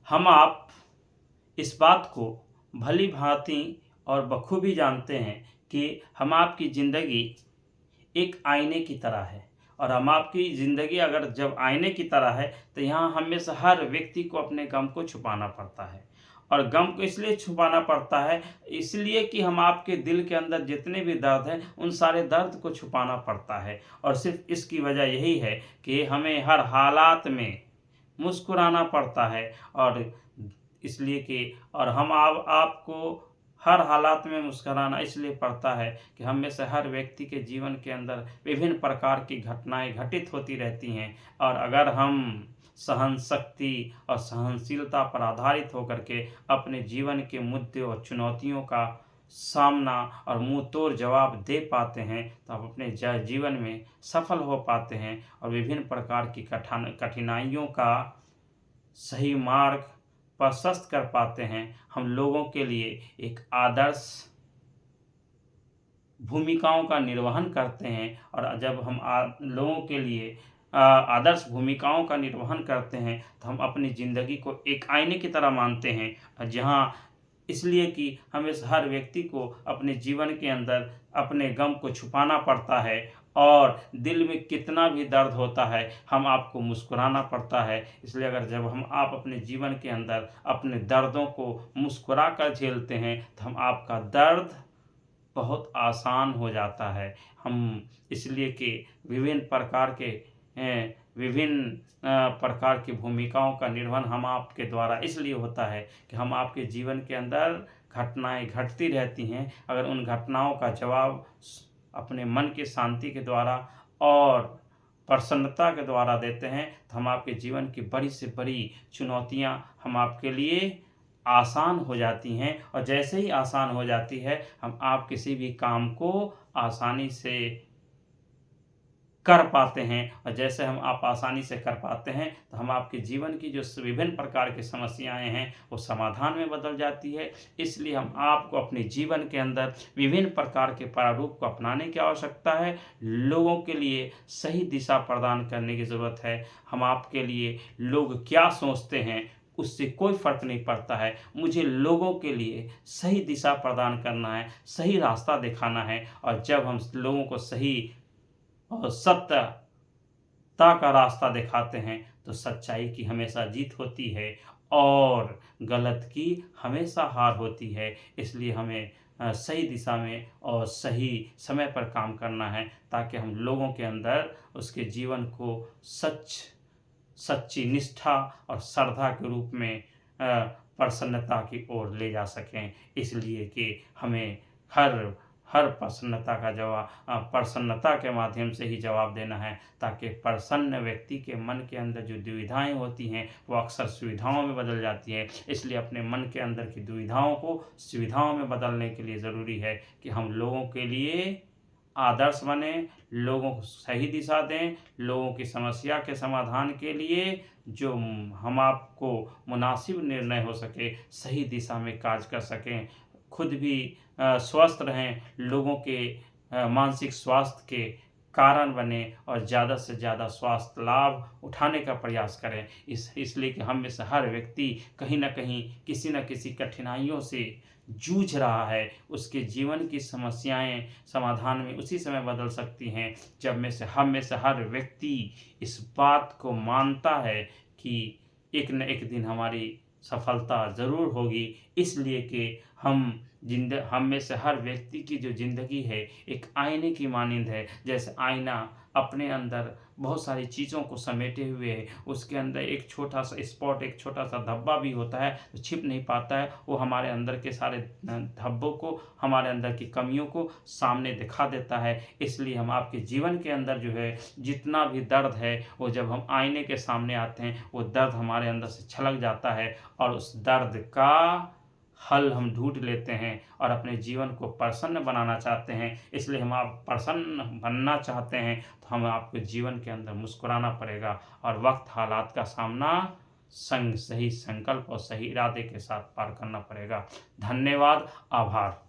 हम आप इस बात को भली भांति और बखूबी जानते हैं कि हम आपकी ज़िंदगी एक आईने की तरह है, और हम आपकी ज़िंदगी अगर जब आईने की तरह है तो यहाँ हमेशा हर व्यक्ति को अपने गम को छुपाना पड़ता है। और गम को इसलिए छुपाना पड़ता है, इसलिए कि हम आपके दिल के अंदर जितने भी दर्द हैं उन सारे दर्द को छुपाना पड़ता है। और सिर्फ इसकी वजह यही है कि हमें हर हालात में मुस्कुराना पड़ता है, और इसलिए कि और हम आपको हर हालात में मुस्कुराना इसलिए पड़ता है कि हम में से हर व्यक्ति के जीवन के अंदर विभिन्न प्रकार की घटनाएं घटित होती रहती हैं, और अगर हम सहन शक्ति और सहनशीलता पर आधारित होकर के अपने जीवन के मुद्दे और चुनौतियों का सामना और मुंह तोड़ जवाब दे पाते हैं तो हम अपने जीवन में सफल हो पाते हैं, और विभिन्न प्रकार की कठिनाइयों का सही मार्ग प्रशस्त कर पाते हैं। हम लोगों के लिए एक आदर्श भूमिकाओं का निर्वहन करते हैं, और जब हम लोगों के लिए आदर्श भूमिकाओं का निर्वहन करते हैं तो हम अपनी ज़िंदगी को एक आईने की तरह मानते हैं, जहाँ इसलिए कि हमें हर व्यक्ति को अपने जीवन के अंदर अपने गम को छुपाना पड़ता है, और दिल में कितना भी दर्द होता है हम आपको मुस्कुराना पड़ता है। इसलिए अगर जब हम आप अपने जीवन के अंदर अपने दर्दों को मुस्कुरा कर झेलते हैं तो हम आपका दर्द बहुत आसान हो जाता है। हम इसलिए कि विभिन्न प्रकार की भूमिकाओं का निर्वहन हम आपके द्वारा इसलिए होता है कि हम आपके जीवन के अंदर घटनाएं घटती रहती हैं। अगर उन घटनाओं का जवाब अपने मन की शांति के द्वारा और प्रसन्नता के द्वारा देते हैं तो हम आपके जीवन की बड़ी से बड़ी चुनौतियां हम आपके लिए आसान हो जाती हैं, और जैसे ही आसान हो जाती है हम आप किसी भी काम को आसानी से कर पाते हैं, और जैसे हम आप आसानी से कर पाते हैं तो हम आपके जीवन की जो विभिन्न प्रकार की समस्याएं हैं वो समाधान में बदल जाती है। इसलिए हम आपको अपने जीवन के अंदर विभिन्न प्रकार के प्रारूप को अपनाने की आवश्यकता है। लोगों के लिए सही दिशा प्रदान करने की ज़रूरत है। हम आपके लिए लोग क्या सोचते हैं उससे कोई फ़र्क नहीं पड़ता है, मुझे लोगों के लिए सही दिशा प्रदान करना है, सही रास्ता दिखाना है। और जब हम लोगों को सही और सत्यता का रास्ता दिखाते हैं तो सच्चाई की हमेशा जीत होती है, और गलत की हमेशा हार होती है। इसलिए हमें सही दिशा में और सही समय पर काम करना है, ताकि हम लोगों के अंदर उसके जीवन को सच्ची निष्ठा और श्रद्धा के रूप में प्रसन्नता की ओर ले जा सकें। इसलिए कि हमें हर प्रसन्नता का जवाब प्रसन्नता के माध्यम से ही जवाब देना है, ताकि प्रसन्न व्यक्ति के मन के अंदर जो दुविधाएं होती हैं वो अक्सर सुविधाओं में बदल जाती हैं। इसलिए अपने मन के अंदर की दुविधाओं को सुविधाओं में बदलने के लिए ज़रूरी है कि हम लोगों के लिए आदर्श बने, लोगों को सही दिशा दें, लोगों की समस्या के समाधान के लिए जो हम आपको मुनासिब निर्णय हो सके सही दिशा में कार्य कर सकें, खुद भी स्वस्थ रहें, लोगों के मानसिक स्वास्थ्य के कारण बने, और ज़्यादा से ज़्यादा स्वास्थ्य लाभ उठाने का प्रयास करें। इसलिए कि हम में से हर व्यक्ति कहीं ना कहीं किसी न किसी कठिनाइयों से जूझ रहा है। उसके जीवन की समस्याएं समाधान में उसी समय बदल सकती हैं जब हम में से हर व्यक्ति इस बात को मानता है कि एक न एक दिन हमारी सफलता ज़रूर होगी। इसलिए कि हम में से हर व्यक्ति की जो ज़िंदगी है एक आईने की मानिंद है। जैसे आईना अपने अंदर बहुत सारी चीज़ों को समेटे हुए है, उसके अंदर एक छोटा सा स्पॉट, एक छोटा सा धब्बा भी होता है तो छिप नहीं पाता है, वो हमारे अंदर के सारे धब्बों को, हमारे अंदर की कमियों को सामने दिखा देता है। इसलिए हम आपके जीवन के अंदर जो है जितना भी दर्द है वो जब हम आईने के सामने आते हैं वो दर्द हमारे अंदर से छलक जाता है, और उस दर्द का हल हम ढूंढ लेते हैं और अपने जीवन को प्रसन्न बनाना चाहते हैं। इसलिए हम आप प्रसन्न बनना चाहते हैं तो हमें आपके जीवन के अंदर मुस्कुराना पड़ेगा, और वक्त हालात का सामना सही संकल्प और सही इरादे के साथ पार करना पड़ेगा। धन्यवाद, आभार।